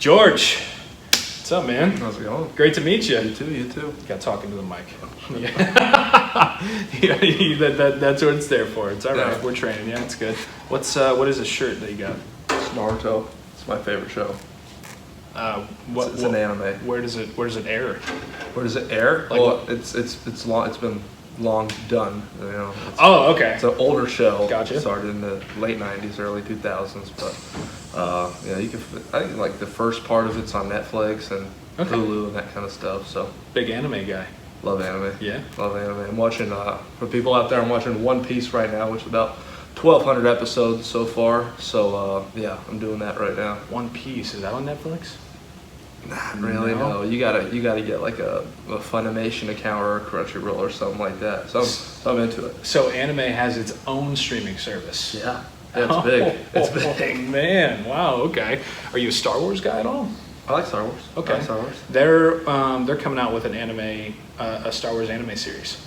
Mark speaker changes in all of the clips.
Speaker 1: George, what's up, man?
Speaker 2: How's it going?
Speaker 1: Great to meet you.
Speaker 2: You too.
Speaker 1: Got talking to the mic. Yeah. That's what it's there for. It's all right.
Speaker 2: Yeah.
Speaker 1: We're training. Yeah, it's good. What is the shirt that you got?
Speaker 2: It's Naruto. It's my favorite show. It's an anime.
Speaker 1: Where does it air?
Speaker 2: Where does it air?
Speaker 1: Like
Speaker 2: well, it's long. It's been long done. You know.
Speaker 1: Okay.
Speaker 2: It's an older show.
Speaker 1: Gotcha.
Speaker 2: It started in the late '90s, early 2000s. But yeah, you can. I think like the first part of it's on Netflix and Hulu and that kind of stuff. So
Speaker 1: big anime guy.
Speaker 2: Love anime.
Speaker 1: Yeah.
Speaker 2: Love anime. I'm watching. For people out there, I'm watching One Piece right now, which is about 1,200 episodes so far. So yeah, I'm doing that right now.
Speaker 1: One Piece, is that on Netflix?
Speaker 2: Not really. No. You gotta get like a Funimation account or a Crunchyroll or something like that. So I'm into it.
Speaker 1: So anime has its own streaming service.
Speaker 2: Yeah. It's big. It's big.
Speaker 1: Man, wow. Okay. Are you a Star Wars guy at all?
Speaker 2: I like Star Wars.
Speaker 1: Okay.
Speaker 2: I like Star Wars.
Speaker 1: They're coming out with an anime, a Star Wars anime series.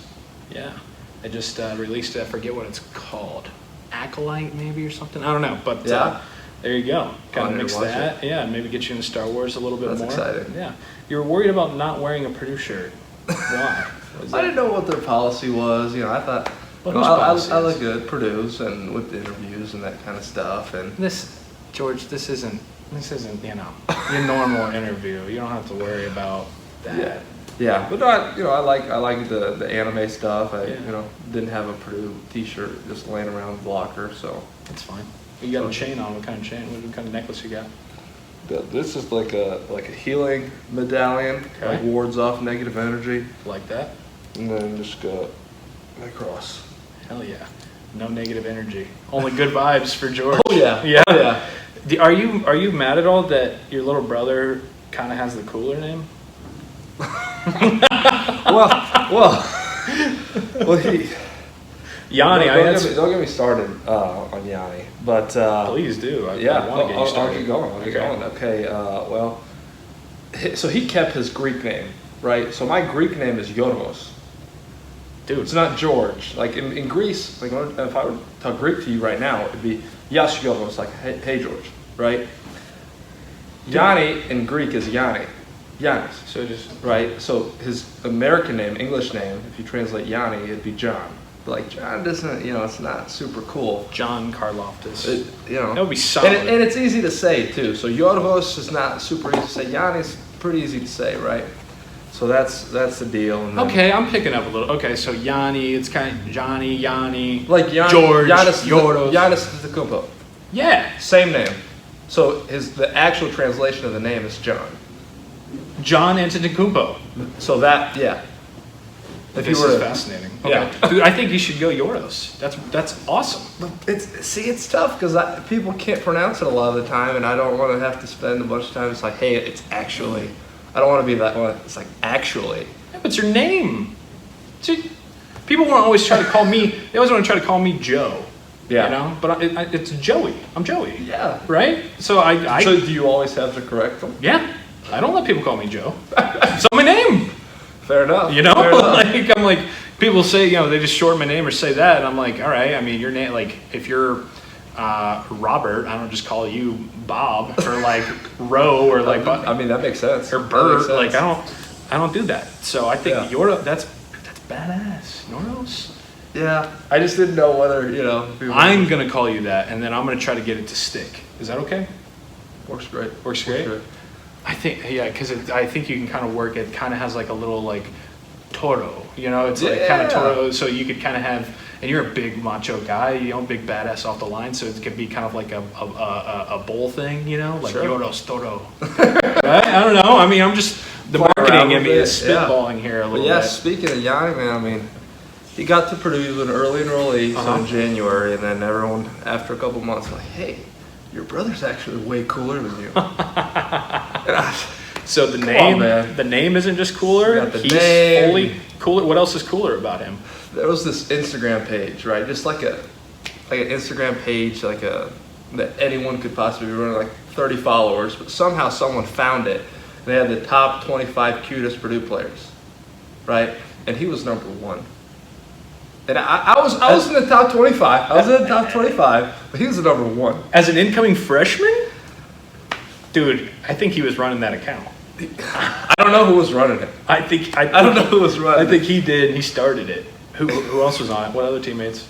Speaker 1: Yeah. They just released it. I forget what it's called. Acolyte maybe or something. I don't know. But
Speaker 2: yeah.
Speaker 1: There you go. Kind of mix that.
Speaker 2: It.
Speaker 1: Yeah, maybe get you into Star Wars a little bit more.
Speaker 2: That's exciting.
Speaker 1: Yeah. You were worried about not wearing a Purdue shirt. Why?
Speaker 2: I didn't know what their policy was. You know, I thought I look good, Purdue's, and with the interviews and that kind of stuff. And
Speaker 1: George, this isn't your normal interview. You don't have to worry about that.
Speaker 2: Yeah, but I like the anime stuff. I didn't have a Purdue T-shirt just laying around the locker, so
Speaker 1: that's fine. You got a chain on. What kind of chain? What kind of necklace you got?
Speaker 2: This is like a healing medallion.
Speaker 1: Okay.
Speaker 2: Like wards off negative energy.
Speaker 1: Like that?
Speaker 2: And then just go across.
Speaker 1: Hell yeah. No negative energy. Only good vibes for George.
Speaker 2: Oh yeah.
Speaker 1: Yeah.
Speaker 2: Oh, yeah.
Speaker 1: Are you mad at all that your little brother kind of has the cooler name?
Speaker 2: well, he.
Speaker 1: Yanni,
Speaker 2: don't get me started on Yanni, but
Speaker 1: please do. I want to get you started.
Speaker 2: I'll keep going. Okay. Well, so he kept his Greek name, right? So my Greek name is Yorgos.
Speaker 1: Dude,
Speaker 2: it's not George. Like in Greece, like if I were to talk Greek to you right now, it'd be Yas Yorgos, like hey George, right? Yanni in Greek is Yanni. Giannis.
Speaker 1: So just
Speaker 2: right. So his American name, English name, if you translate Yanni, it'd be John. Like John doesn't, it's not super cool.
Speaker 1: John Karlaftis.
Speaker 2: That
Speaker 1: would be solid.
Speaker 2: And it's easy to say too. So Yorgos is not super easy to say. Yanni's pretty easy to say, right? So that's the deal. And
Speaker 1: okay, I'm picking up a little. Okay, so Yanni, it's kind of Johnny, Yanni,
Speaker 2: like
Speaker 1: George,
Speaker 2: Yorgos. Giannis Antetokounmpo.
Speaker 1: Yeah.
Speaker 2: Same name. So the actual translation of the name is John.
Speaker 1: John Antetokounmpo.
Speaker 2: So that
Speaker 1: This is fascinating. Okay.
Speaker 2: Yeah.
Speaker 1: Dude, I think you should go Yoros. That's awesome.
Speaker 2: It's tough because people can't pronounce it a lot of the time, and I don't want to have to spend a bunch of time. It's like, hey, it's actually. I don't want to be that one. It's like actually.
Speaker 1: Yeah, but it's your name. People want to always try to call me. They always want to try to call me Joe.
Speaker 2: Yeah.
Speaker 1: But it's Joey. I'm Joey.
Speaker 2: Yeah.
Speaker 1: Right. So
Speaker 2: So do you always have to correct them?
Speaker 1: Yeah. I don't let people call me Joe. It's not my name.
Speaker 2: Fair enough.
Speaker 1: Fair enough. I'm like, people say, they just shorten my name or say that, and I'm like, all right. I mean, your name, like, if you're Robert, I don't just call you Bob or like Roe or like.
Speaker 2: I mean, that makes sense.
Speaker 1: Or Bert. Like, I don't do that. So I think that's badass. Yoros.
Speaker 2: Yeah. I just didn't know whether
Speaker 1: I'm gonna call you that, and then I'm gonna try to get it to stick. Is that okay?
Speaker 2: Works great.
Speaker 1: Works great. I think, because I think you can kind of work. It kind of has like a little like toro, It's like kind of toro, so you could kind of have. And you're a big macho guy, big badass off the line, so it could be kind of like a bull thing, like
Speaker 2: sure.
Speaker 1: Yoros toro. Right? I don't know. I mean, I'm just the marketing in me is spitballing here a little bit.
Speaker 2: Speaking of Yanni, man, I mean, he got to Purdue in early enrollee, so in January, and then everyone after a couple months like, hey. Your brother's actually way cooler than you.
Speaker 1: So the name isn't just cooler.
Speaker 2: He's name.
Speaker 1: Fully cooler. What else is cooler about him?
Speaker 2: There was this Instagram page, right? Just like an Instagram page, that anyone could possibly run, like 30 followers. But somehow someone found it, and they had the top 25 cutest Purdue players, right? And he was number one. And I was in the top 25. I was in the top 25, but he was the number one.
Speaker 1: As an incoming freshman? Dude, I think he was running that account.
Speaker 2: I don't know who was running it.
Speaker 1: I
Speaker 2: don't know who was running
Speaker 1: it. I think he did, and he started it. Who else was on it? What other teammates?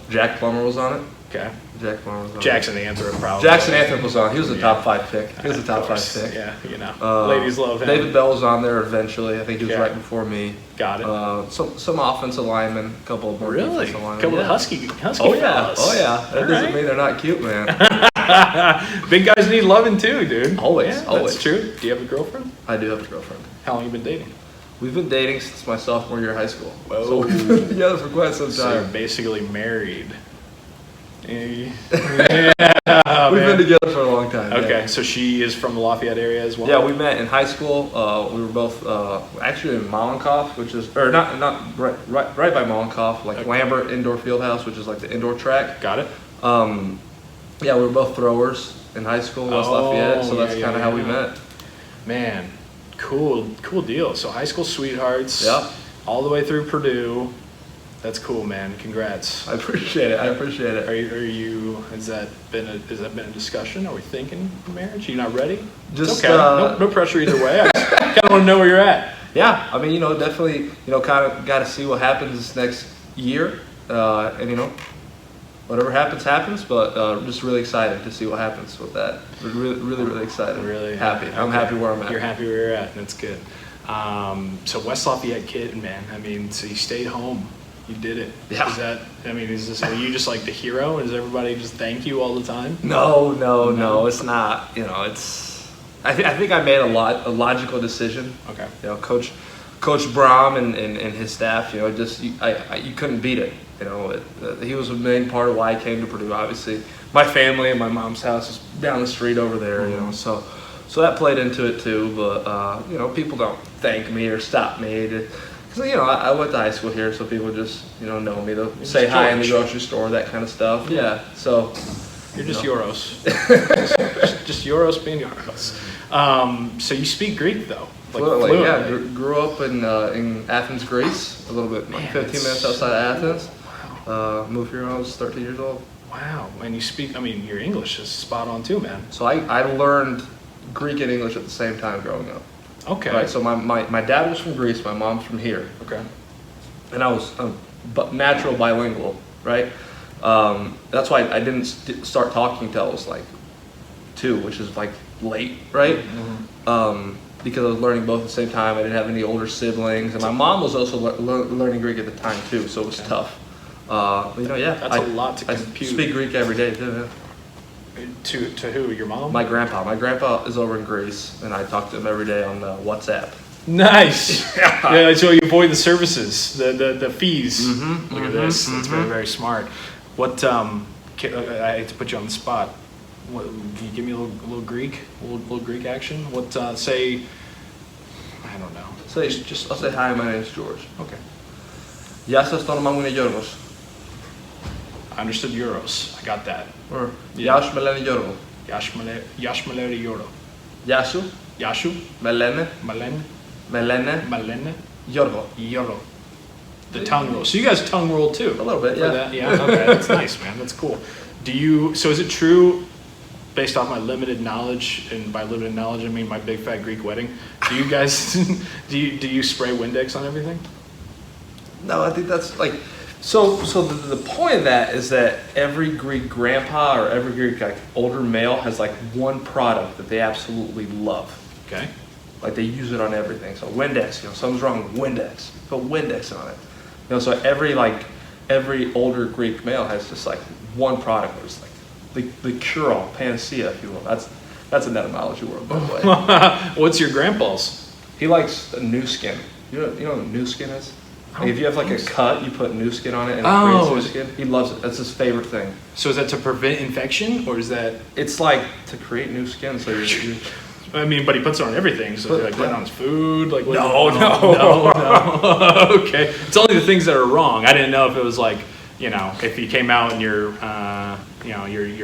Speaker 2: Jack Plummer was on it.
Speaker 1: Okay.
Speaker 2: Jack Plummer was on
Speaker 1: Jackson Anthrop probably.
Speaker 2: Jackson Anthrop was on. He was a top 5 pick. He was a top 5 pick.
Speaker 1: Yeah, you know. Ladies love him.
Speaker 2: David Bell was on there eventually. I think he was right before me.
Speaker 1: Got it.
Speaker 2: Some offensive linemen, a couple of more defensive linemen.
Speaker 1: Couple of husky
Speaker 2: fellas. Yeah. That doesn't mean they're not cute, man.
Speaker 1: Big guys need loving too, dude.
Speaker 2: Always.
Speaker 1: That's true. Do you have a girlfriend?
Speaker 2: I do have a girlfriend.
Speaker 1: How long have you been dating?
Speaker 2: We've been dating since my sophomore year of high school.
Speaker 1: Whoa.
Speaker 2: So we've been together for quite some time.
Speaker 1: So you're basically married.
Speaker 2: We've been together for a long time.
Speaker 1: Okay,
Speaker 2: yeah.
Speaker 1: so she is from the Lafayette area as well?
Speaker 2: Yeah, we met in high school. We were both actually in Mollenkoff, which is, or not right by Mollenkoff, like Lambert Indoor Fieldhouse, which is like the indoor track.
Speaker 1: Got it.
Speaker 2: Yeah, we were both throwers in high school, West Lafayette, so that's kind of how we met.
Speaker 1: Man, cool deal. So high school sweethearts.
Speaker 2: Yeah.
Speaker 1: All the way through Purdue. That's cool, man. Congrats.
Speaker 2: I appreciate it.
Speaker 1: Are you? Has that been a discussion? Are we thinking marriage? Are you not ready?
Speaker 2: Just
Speaker 1: it's okay. No pressure either way. I just kind of want to know where you're at.
Speaker 2: Yeah, I mean, definitely, kind of got to see what happens this next year, and whatever happens. But just really excited to see what happens with that. Really excited.
Speaker 1: Really
Speaker 2: happy. I'm happy where I'm at.
Speaker 1: You're happy where you're at. That's good. So West Lafayette kid, man. I mean, so you stayed home. You did it.
Speaker 2: Yeah.
Speaker 1: Are you just like the hero? Does everybody just thank you all the time?
Speaker 2: No, it's not. I think I made a logical decision.
Speaker 1: Okay.
Speaker 2: Coach Brom and his staff, you couldn't beat it. He was a main part of why I came to Purdue. Obviously, my family and my mom's house is down the street over there.
Speaker 1: Mm-hmm.
Speaker 2: So that played into it too. But people don't thank me or stop me. Because, I went to high school here, so people just, know me. They'll say hi in the grocery store, that kind of stuff. Yeah, so.
Speaker 1: You're just Euros. just Euros being Euros. So you speak Greek, though?
Speaker 2: Fluently, yeah. Grew up in Athens, Greece, a little bit, 15 minutes outside of Athens.
Speaker 1: Wow.
Speaker 2: Moved here when I was 13 years old.
Speaker 1: Wow. And you speak, your English is spot on, too, man.
Speaker 2: So I learned Greek and English at the same time growing up.
Speaker 1: Okay.
Speaker 2: Right, so my dad was from Greece, my mom's from here.
Speaker 1: Okay.
Speaker 2: And I was natural bilingual, right? That's why I didn't start talking until I was like 2, which is like late, right? Mm-hmm. Because I was learning both at the same time. I didn't have any older siblings, and my mom was also learning Greek at the time too, so it was tough.
Speaker 1: That's a lot to compute.
Speaker 2: I speak Greek every day too. Yeah.
Speaker 1: To who? Your mom?
Speaker 2: My grandpa. My grandpa is over in Greece, and I talk to him every day on WhatsApp.
Speaker 1: Nice. Yeah, so you avoid the services, the fees.
Speaker 2: Mm-hmm,
Speaker 1: Look at this. That's very, very smart. What? I hate to put you on the spot. What, can you give me a little Greek, a little Greek action? What? Say. I don't know.
Speaker 2: I'll say hi. My name's George.
Speaker 1: Okay.
Speaker 2: Γεια σας, το όνομά μου είναι Γιώργος.
Speaker 1: I understood Euros. I got that.
Speaker 2: Or Γεια σου, με λένε Γιώργο.
Speaker 1: Γεια σου, με λένε Γιώργο.
Speaker 2: Γεια σου.
Speaker 1: Γεια σου.
Speaker 2: Με λένε.
Speaker 1: Με λένε.
Speaker 2: Γιώργο.
Speaker 1: Γιώργο. The tongue roll. So you guys tongue roll too?
Speaker 2: A little bit, yeah.
Speaker 1: Yeah, okay. That's nice, man. That's cool. So is it true, based off my limited knowledge, and by limited knowledge I mean my big fat Greek wedding, do you guys, do you spray Windex on everything?
Speaker 2: No, I think that's like, so the point of that is that every Greek grandpa or every Greek older male has like one product that they absolutely love.
Speaker 1: Okay.
Speaker 2: Like they use it on everything. So Windex, something's wrong with Windex. Put Windex on it. So every older Greek male has just like one product where it's like the cure-all, panacea, if you will. That's an etymology word, by the way.
Speaker 1: What's your grandpa's?
Speaker 2: He likes a new skin. You know what new skin is? Like if you have like a cut, you put new skin on it and it creates new skin. He loves it. That's his favorite thing.
Speaker 1: So is that to prevent infection, or is that?
Speaker 2: It's like to create new skin. So you're
Speaker 1: but he puts it on everything. So like putting on his food, like
Speaker 2: no.
Speaker 1: Okay, it's only the things that are wrong. I didn't know if it was like, if he came out and your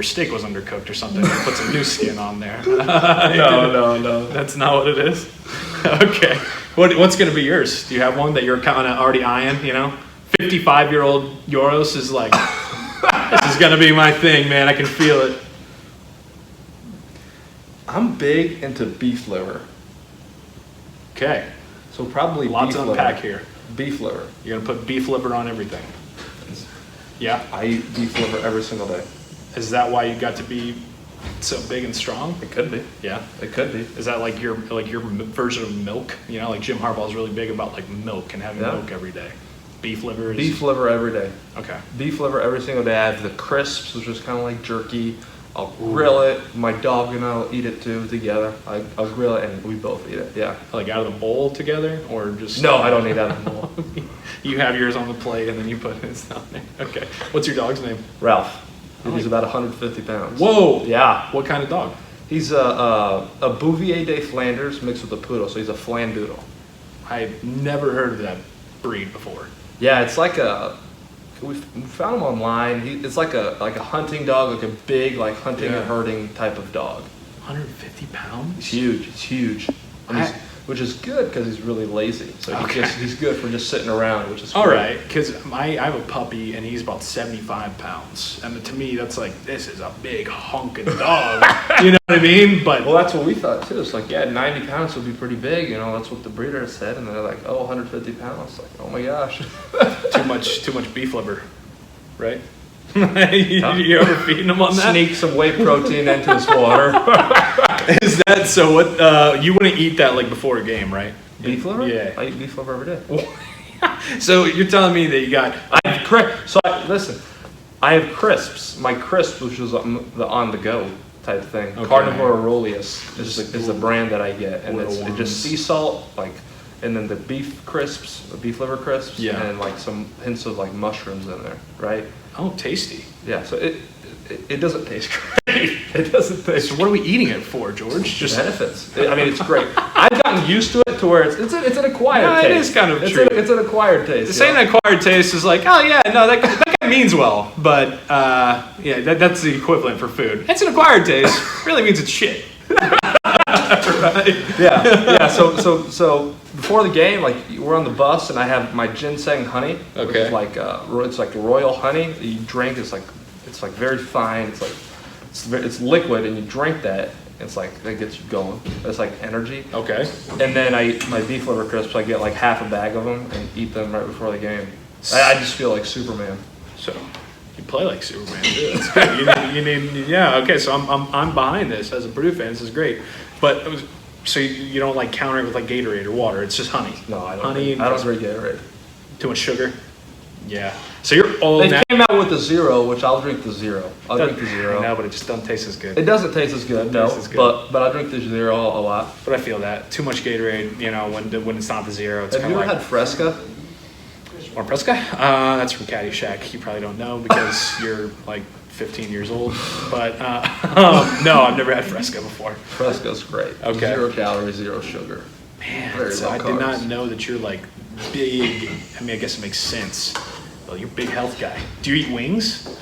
Speaker 1: steak was undercooked or something, and put some new skin on there.
Speaker 2: No.
Speaker 1: That's not what it is. Okay. What's going to be yours? Do you have one that you're kind of already eyeing, 55-year-old Euros is like, this is going to be my thing, man. I can feel it.
Speaker 2: I'm big into beef liver.
Speaker 1: Okay.
Speaker 2: So probably
Speaker 1: Lots
Speaker 2: beef
Speaker 1: to
Speaker 2: liver.
Speaker 1: unpack here.
Speaker 2: Beef liver.
Speaker 1: You're going to put beef liver on everything. Yeah.
Speaker 2: I eat beef liver every single day.
Speaker 1: Is that why you got to be so big and strong?
Speaker 2: It could be.
Speaker 1: Yeah.
Speaker 2: It could be.
Speaker 1: Is that like your version of milk? You know, like Jim Harbaugh's really big about like milk and having milk every day. Beef liver is...
Speaker 2: Beef liver every day.
Speaker 1: Okay.
Speaker 2: Beef liver every single day. I have the crisps, which is kind of like jerky. I'll grill it. My dog and I'll eat it too together. I'll grill it and we both eat it. Yeah.
Speaker 1: Like out of the bowl together or just...
Speaker 2: No, I don't eat out of the bowl.
Speaker 1: You have yours on the plate and then you put his down there. Okay. What's your dog's name?
Speaker 2: Ralph. He's about 150 pounds.
Speaker 1: Whoa.
Speaker 2: Yeah.
Speaker 1: What kind of dog?
Speaker 2: He's a Bouvier de Flanders mixed with a poodle, so he's a Flandoodle.
Speaker 1: I've never heard of that breed before.
Speaker 2: Yeah, it's like we found him online. It's like a hunting dog, like a big like hunting and herding type of dog.
Speaker 1: 150 pounds?
Speaker 2: He's huge. He's huge. And which is good because he's really lazy. So he's good for just sitting around, which is
Speaker 1: all
Speaker 2: great.
Speaker 1: right. Because I have a puppy and he's about 75 pounds, and to me that's like this is a big honking dog. You know what I mean? But
Speaker 2: well, that's what we thought too. It's like 90 pounds would be pretty big. You know, that's what the breeder said, and they're like, 150 pounds. Like, oh my gosh.
Speaker 1: too much beef liver, right? you ever feeding him on that?
Speaker 2: Sneak some whey protein into his water.
Speaker 1: Is that so? What you wouldn't eat that like before a game, right?
Speaker 2: Beef liver?
Speaker 1: Yeah.
Speaker 2: I eat beef liver every day.
Speaker 1: So you're telling me that you got?
Speaker 2: Listen, I have crisps. My crisps, which is the on the go type thing.
Speaker 1: Okay.
Speaker 2: Carnivore Aurelius is the brand that I get, and it's just sea salt, and then the beef crisps, the beef liver crisps, and like some hints of like mushrooms in there, right?
Speaker 1: Oh, tasty.
Speaker 2: Yeah, so it doesn't taste great. It doesn't taste.
Speaker 1: So what are we eating it for, George? Just
Speaker 2: benefits. I mean, it's great. I've gotten used to it to where it's an acquired taste.
Speaker 1: It is kind of true.
Speaker 2: It's an acquired taste.
Speaker 1: Saying acquired taste is like, oh yeah, no, that guy means well, but that's the equivalent for food. It's an acquired taste. Really means it's shit. Right?
Speaker 2: Yeah. So before the game, like we're on the bus, and I have my ginseng honey, which is like it's like royal honey that you drink. It's like very fine. It's liquid, and you drink that. It's like that gets you going. It's like energy.
Speaker 1: Okay.
Speaker 2: And then I eat my beef liver crisps. I get like half a bag of them and eat them right before the game. I just feel like Superman.
Speaker 1: So you play like Superman too. That's good. You need okay. So I'm behind this as a Purdue fan. This is great. But so you don't like counter it with like Gatorade or water. It's just honey.
Speaker 2: No, I don't.
Speaker 1: Honey.
Speaker 2: I don't drink Gatorade.
Speaker 1: Too much sugar. Yeah. So you're all.
Speaker 2: They came out with the zero, which I'll drink the zero. I'll drink the zero.
Speaker 1: I know, but it just doesn't taste as good.
Speaker 2: It doesn't taste as good, no. But I drink the zero a lot.
Speaker 1: But I feel that too much Gatorade. You know, when it's not the zero, it's
Speaker 2: Have you ever had Fresca?
Speaker 1: Or Fresca? That's from Caddyshack. You probably don't know because you're like 15 years old. But no, I've never had Fresca before.
Speaker 2: Fresca's great.
Speaker 1: Okay.
Speaker 2: 0 calories, 0 sugar.
Speaker 1: Man, so I did not know that you're like big. I mean, I guess it makes sense. Well, you're a big health guy. Do you eat wings?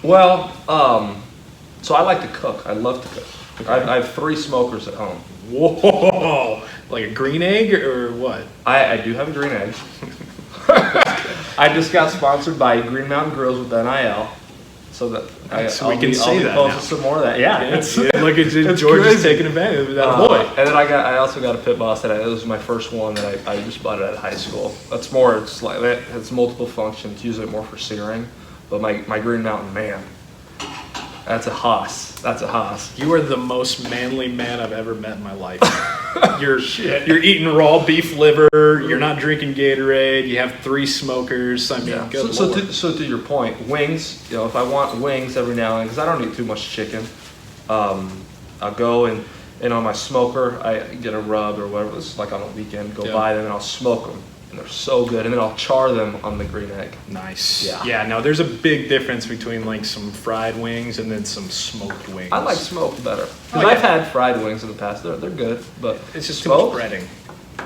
Speaker 2: Well, so I like to cook. I love to cook. Okay. I have 3 smokers at home.
Speaker 1: Whoa! Like a green egg or what?
Speaker 2: I do have a green egg. I just got sponsored by Green Mountain Grills with NIL. So that
Speaker 1: we can say that
Speaker 2: now. Some more of that. Yeah.
Speaker 1: Look at George is taking advantage of that boy.
Speaker 2: And then I also got a pit boss that it was my first one that I just bought it at high school. That's more. It's like it's multiple functions. Use it more for searing. But my Green Mountain, man, that's a hoss. That's a hoss.
Speaker 1: You are the most manly man I've ever met in my life. You're eating raw beef liver. You're not drinking Gatorade. You have 3 smokers. I mean, good Lord.
Speaker 2: So to your point, wings. You know, if I want wings every now and then, because I don't eat too much chicken, I'll go and on my smoker, I get a rub or whatever. It's like on a weekend. Go buy them and I'll smoke them. And they're so good. And then I'll char them on the green egg.
Speaker 1: Nice. Yeah, no, there's a big difference between like some fried wings and then some smoked wings.
Speaker 2: I like smoked better. Because I've had fried wings in the past. They're good, but
Speaker 1: it's just too much breading.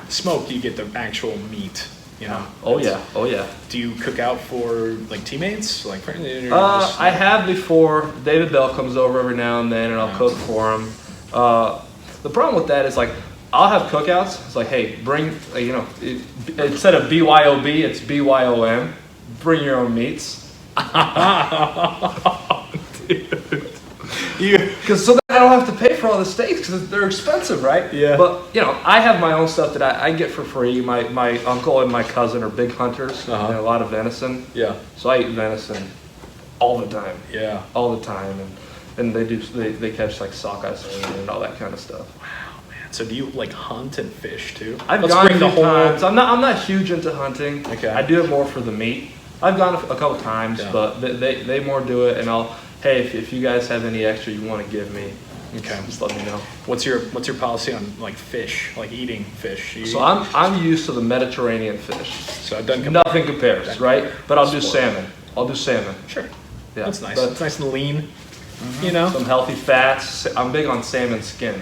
Speaker 1: Smoked, you get the actual meat, you know.
Speaker 2: Oh yeah.
Speaker 1: Do you cook out for like teammates? Like
Speaker 2: I have before. David Bell comes over every now and then and I'll cook for him. The problem with that is like I'll have cookouts. It's like, hey, bring, instead of BYOB, it's BYOM. Bring your own meats.
Speaker 1: Dude.
Speaker 2: Because so that I don't don't have to pay for all the steaks because they're expensive, right?
Speaker 1: Yeah.
Speaker 2: But I have my own stuff that I get for free. My uncle and my cousin are big hunters.
Speaker 1: Uh-huh.
Speaker 2: And a lot of venison.
Speaker 1: Yeah.
Speaker 2: So I eat venison all the time.
Speaker 1: Yeah.
Speaker 2: All the time, and they catch like sockeye salmon and all that kind of stuff.
Speaker 1: So do you like hunt and fish too?
Speaker 2: I've gone a few times. I'm not huge into hunting.
Speaker 1: Okay.
Speaker 2: I do it more for the meat. I've gone a couple times,
Speaker 1: Yeah.
Speaker 2: but they more do it. And hey, if you guys have any extra you want to give me,
Speaker 1: Okay.
Speaker 2: just let me know.
Speaker 1: What's your policy on like fish, like eating fish?
Speaker 2: So I'm used to the Mediterranean fish.
Speaker 1: So it doesn't
Speaker 2: Nothing compares, right? But I'll do
Speaker 1: Sport.
Speaker 2: salmon. I'll do salmon.
Speaker 1: Sure.
Speaker 2: Yeah.
Speaker 1: That's nice.
Speaker 2: But
Speaker 1: It's nice and lean. You know.
Speaker 2: some healthy fats. I'm big on salmon skin.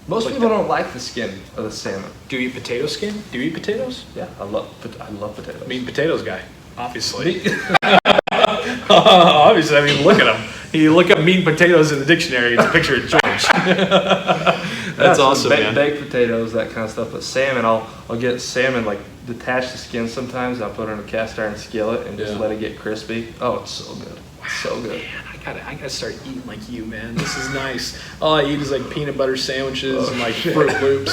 Speaker 2: Most
Speaker 1: Like
Speaker 2: people
Speaker 1: that.
Speaker 2: don't like the skin of the salmon.
Speaker 1: Do you eat potato skin? Do you eat potatoes?
Speaker 2: Yeah, I love potatoes.
Speaker 1: Meat and potatoes guy, obviously. Obviously, I mean, look at him. You look up meat and potatoes in the dictionary, it's a picture of George. That's awesome, man.
Speaker 2: Baked potatoes, that kind of stuff. But salmon, I'll get salmon, like detach the skin sometimes. I'll put it in a cast iron skillet and just
Speaker 1: Yeah.
Speaker 2: let it get crispy. Oh, it's so good. So good.
Speaker 1: Man, I gotta start eating like you, man. This is nice. All I eat is like peanut butter sandwiches and like Fruit Loops.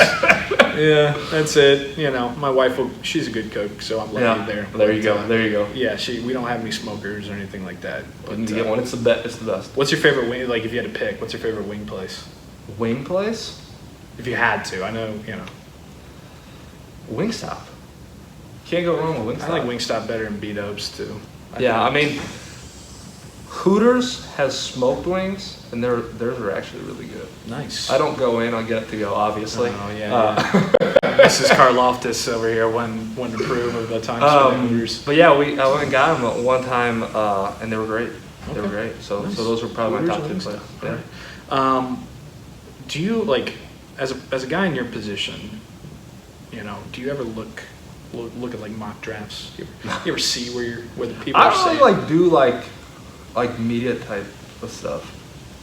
Speaker 1: Yeah, that's it. My wife she's a good cook, so I'm lucky there.
Speaker 2: There you
Speaker 1: But,
Speaker 2: go. There you go.
Speaker 1: Yeah, we don't have any smokers or anything like that.
Speaker 2: You can get one. It's the best. It's the best.
Speaker 1: What's your favorite wing? Like, if you had to pick, what's your favorite wing place?
Speaker 2: Wing place?
Speaker 1: If you had to, I know.
Speaker 2: Wingstop. Can't go wrong with Wingstop.
Speaker 1: I like Wingstop better than B-Dubs too.
Speaker 2: I mean, Hooters has smoked wings, and theirs are actually really good.
Speaker 1: Nice.
Speaker 2: I don't go in. I get to go, obviously.
Speaker 1: Oh yeah. Mrs. Karlaftis over here wouldn't approve of the times for the Hooters.
Speaker 2: But yeah, I went and got them one time, and they were great. They were
Speaker 1: Okay.
Speaker 2: great. So
Speaker 1: Nice.
Speaker 2: those were probably
Speaker 1: Hooters
Speaker 2: my top
Speaker 1: and
Speaker 2: two
Speaker 1: Wingstop.
Speaker 2: places. Yeah.
Speaker 1: All right. Do you like, as a guy in your position, do you ever look at like mock drafts? You ever see where the people
Speaker 2: I
Speaker 1: are
Speaker 2: don't
Speaker 1: saying?
Speaker 2: really like media type of stuff.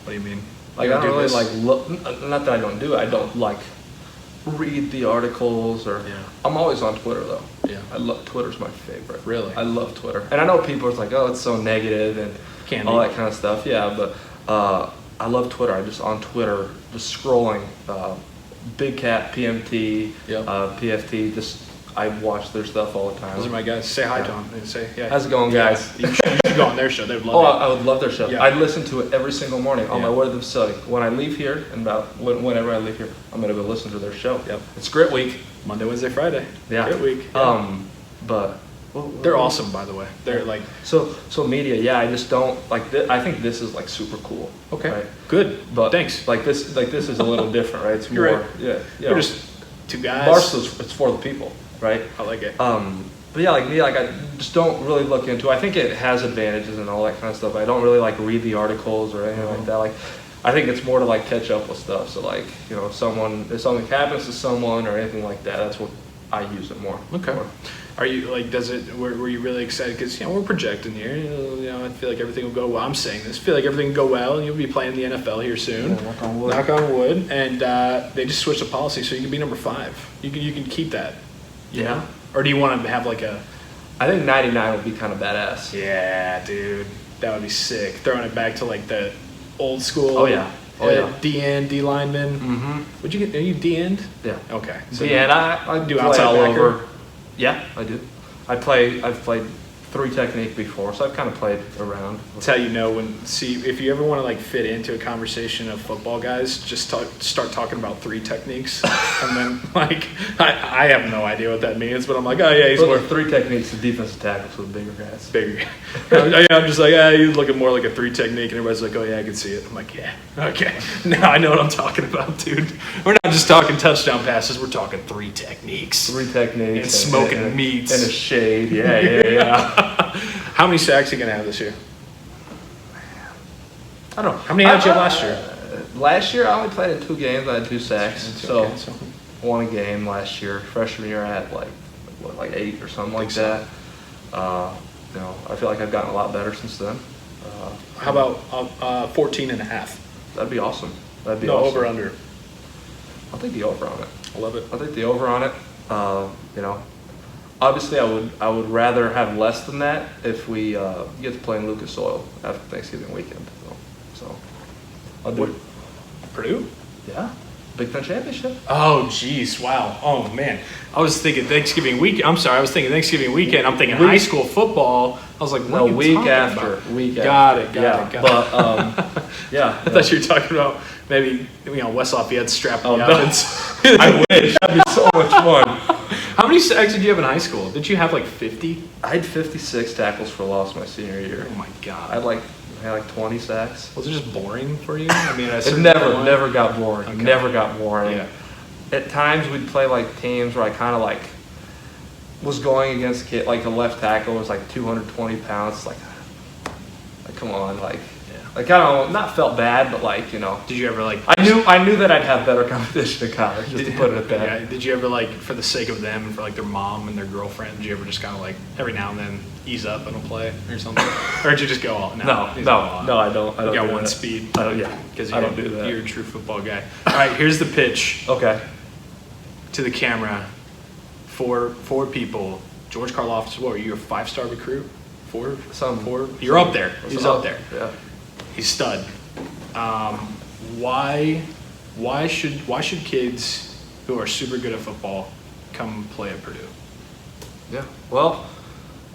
Speaker 1: What do you mean?
Speaker 2: Like
Speaker 1: You
Speaker 2: I don't really
Speaker 1: this?
Speaker 2: like look. Not that I don't do it. I don't like read the articles or.
Speaker 1: Yeah.
Speaker 2: I'm always on Twitter though.
Speaker 1: Yeah.
Speaker 2: I love Twitter's my favorite.
Speaker 1: Really?
Speaker 2: I love Twitter, and I know people are like, oh, it's so negative and
Speaker 1: Candy.
Speaker 2: all that kind of stuff. Yeah, but I love Twitter. I just on Twitter, just scrolling. Big Cat, PMT,
Speaker 1: Yep.
Speaker 2: PFT. I watch their stuff all the time.
Speaker 1: Those are my guys. Say hi to them. And say, yeah.
Speaker 2: How's it going, guys?
Speaker 1: Yeah. You should go on their show. They would love
Speaker 2: Oh,
Speaker 1: it.
Speaker 2: I would love their show.
Speaker 1: Yeah.
Speaker 2: I listen to it every single morning on
Speaker 1: Yeah.
Speaker 2: my way to the facility. When I leave here, and whenever I leave here, I'm gonna go listen to their show.
Speaker 1: Yep.
Speaker 2: It's Grit Week.
Speaker 1: Monday, Wednesday, Friday.
Speaker 2: Yeah.
Speaker 1: Great week. Yeah.
Speaker 2: But
Speaker 1: They're awesome, by the way. They're like,
Speaker 2: so media. Yeah, I just don't like. I think this is like super cool.
Speaker 1: okay,
Speaker 2: Right?
Speaker 1: good.
Speaker 2: But
Speaker 1: Thanks.
Speaker 2: Like this is a little different, right? It's
Speaker 1: You're
Speaker 2: more.
Speaker 1: right.
Speaker 2: Yeah.
Speaker 1: We're just two guys.
Speaker 2: Barstool's it's for the people, right?
Speaker 1: I like it.
Speaker 2: But yeah, like me, like I just don't really look into. I think it has advantages and all that kind of stuff. I don't really like read the articles or anything like that. Like, I think it's more to like catch up with stuff. So like, if something happens to someone or anything like that, that's what I use it more.
Speaker 1: Okay.
Speaker 2: for.
Speaker 1: Are you like? Were you really excited? Because we're projecting here. I feel like everything will go well. I'm saying this. I feel like everything will go well, and you'll be playing in the NFL here soon.
Speaker 2: Yeah, knock on wood.
Speaker 1: Knock on wood. And they just switched the policy, so you can be number 5. You can keep that. you
Speaker 2: Yeah.
Speaker 1: know? Or do you want to have like a?
Speaker 2: I think 99 would be kind of badass.
Speaker 1: Yeah, dude, that would be sick. Throwing it back to like the old school.
Speaker 2: Oh, yeah. Oh, yeah.
Speaker 1: D-end, D lineman.
Speaker 2: Mm-hmm.
Speaker 1: Would you get? Are you D-end?
Speaker 2: Yeah.
Speaker 1: Okay.
Speaker 2: So yeah, and I
Speaker 1: do
Speaker 2: play
Speaker 1: outside
Speaker 2: all
Speaker 1: backer?
Speaker 2: over. Yeah, I do. I've played 3 technique before, so I've kind of played around.
Speaker 1: That's how you know if you ever want to like fit into a conversation of football guys, just start talking about 3 techniques, and then like I have no idea what that means, but I'm like, oh yeah, he's more
Speaker 2: Well, 3 techniques of defensive tackles with bigger guys.
Speaker 1: bigger. I'm just like, he's looking more like a 3 technique, and everybody's like, oh yeah, I can see it. I'm like, yeah, okay, now I know what I'm talking about, dude. We're not just talking touchdown passes, we're talking 3 techniques.
Speaker 2: 3 techniques.
Speaker 1: And smoking meats.
Speaker 2: And a shade. Yeah.
Speaker 1: How many sacks are you gonna have this year?
Speaker 2: I don't know.
Speaker 1: How many did you have last year?
Speaker 2: Last year, I only played in 2 games. I had 2 sacks. So,
Speaker 1: Okay, so
Speaker 2: won a game last year. Freshman year, I had like 8 or something like that. I feel like I've gotten a lot better since then.
Speaker 1: how about 14 and a half?
Speaker 2: That'd be awesome. That'd be
Speaker 1: No,
Speaker 2: awesome.
Speaker 1: over under.
Speaker 2: I'll take the over on it.
Speaker 1: I love it.
Speaker 2: I'll take the over on it. Obviously, I would rather have less than that if we get to play in Lucas Oil after Thanksgiving weekend. So I'll do it.
Speaker 1: Purdue?
Speaker 2: Yeah. Big Ten championship.
Speaker 1: Oh, geez. Wow. Oh, man. I was thinking Thanksgiving week. I'm sorry. I was thinking Thanksgiving weekend. I'm thinking high school football. I was like, what are you
Speaker 2: week
Speaker 1: talking
Speaker 2: after.
Speaker 1: about?
Speaker 2: Week
Speaker 1: Got
Speaker 2: after.
Speaker 1: it.
Speaker 2: But, yeah.
Speaker 1: I thought you were talking about maybe, West Lafayette strapping you up.
Speaker 2: No. I wish. That'd be so much fun.
Speaker 1: How many sacks did you have in high school? Did you have like 50?
Speaker 2: I had 56 tackles for loss my senior year.
Speaker 1: Oh, my God.
Speaker 2: I had like 20 sacks.
Speaker 1: Was it just boring for you? I mean,
Speaker 2: it never got boring.
Speaker 1: Okay.
Speaker 2: Never got boring.
Speaker 1: Yeah.
Speaker 2: At times we'd play like teams where I kind of like was going against a kid, like the left tackle was like 220 pounds. Like come on, like I kind of not felt bad, but like
Speaker 1: Did you ever like?
Speaker 2: I knew that I'd have better competition in college. Just to put it at that.
Speaker 1: Yeah. Did you ever like, for the sake of them and for like their mom and their girlfriend, did you ever just kind of like every now and then ease up and play or something, or did you just go all?
Speaker 2: No, I don't.
Speaker 1: You got
Speaker 2: do
Speaker 1: one
Speaker 2: that.
Speaker 1: speed.
Speaker 2: I don't. Yeah,
Speaker 1: because
Speaker 2: I don't do that.
Speaker 1: You're a true football guy. All right, here's the pitch.
Speaker 2: Okay.
Speaker 1: To the camera, four people. George Karlaftis, what were you, a 5-star recruit? Four. You're up there. He's up there.
Speaker 2: Yeah.
Speaker 1: He's stud. Why should kids who are super good at football come play at Purdue?
Speaker 2: Yeah. Well,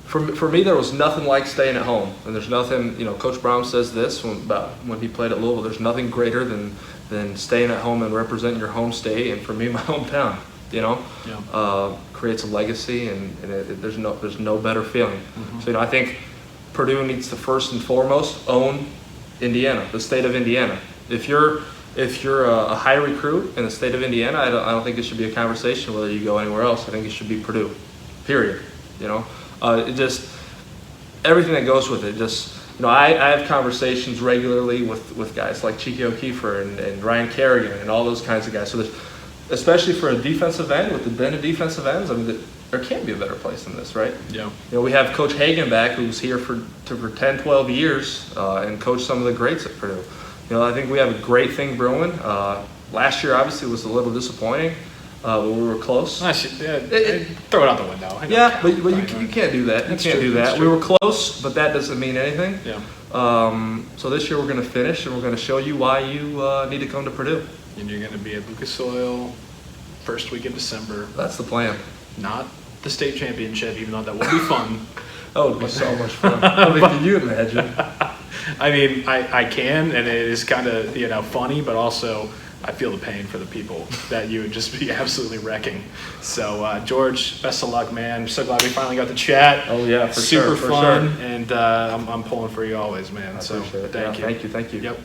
Speaker 2: for me, there was nothing like staying at home, and there's nothing. Coach Brown says this about when he played at Louisville. There's nothing greater than staying at home and representing your home state, and for me, my hometown. Creates a legacy, and there's no better feeling. Mm-hmm. So I think Purdue needs to first and foremost own Indiana, the state of Indiana. If you're a high recruit in the state of Indiana, I don't think it should be a conversation whether you go anywhere else. I think it should be Purdue, period. It just everything that goes with it. I have conversations regularly with guys like Chiki O'Keefer and Ryan Kerrigan and all those kinds of guys. So especially for a defensive end, with the den of defensive ends, I mean, there can't be a better place than this, right?
Speaker 1: Yeah.
Speaker 2: We have Coach Hagan back, who's here for 10, 12 years and coached some of the greats at Purdue. I think we have a great thing brewing. Last year, obviously, was a little disappointing, but we were close.
Speaker 1: Throw it out the window.
Speaker 2: But you can't do that. You can't do that. We were close, but that doesn't mean anything.
Speaker 1: Yeah.
Speaker 2: So this year we're going to finish, and we're going to show you why you need to come to Purdue.
Speaker 1: And you're going to be at Lucas Oil first week in December.
Speaker 2: That's the plan.
Speaker 1: Not the state championship, even though that would be fun.
Speaker 2: That would be so much fun. Can you imagine?
Speaker 1: I mean, I can, and it is kind of funny, but also I feel the pain for the people that you would just be absolutely wrecking. So, George, best of luck, man. I'm so glad we finally got to chat.
Speaker 2: Oh, yeah,
Speaker 1: Super fun,
Speaker 2: sure.
Speaker 1: and I'm pulling for you always, man.
Speaker 2: I
Speaker 1: so
Speaker 2: appreciate it.
Speaker 1: thank you.
Speaker 2: Thank you.
Speaker 1: Yep.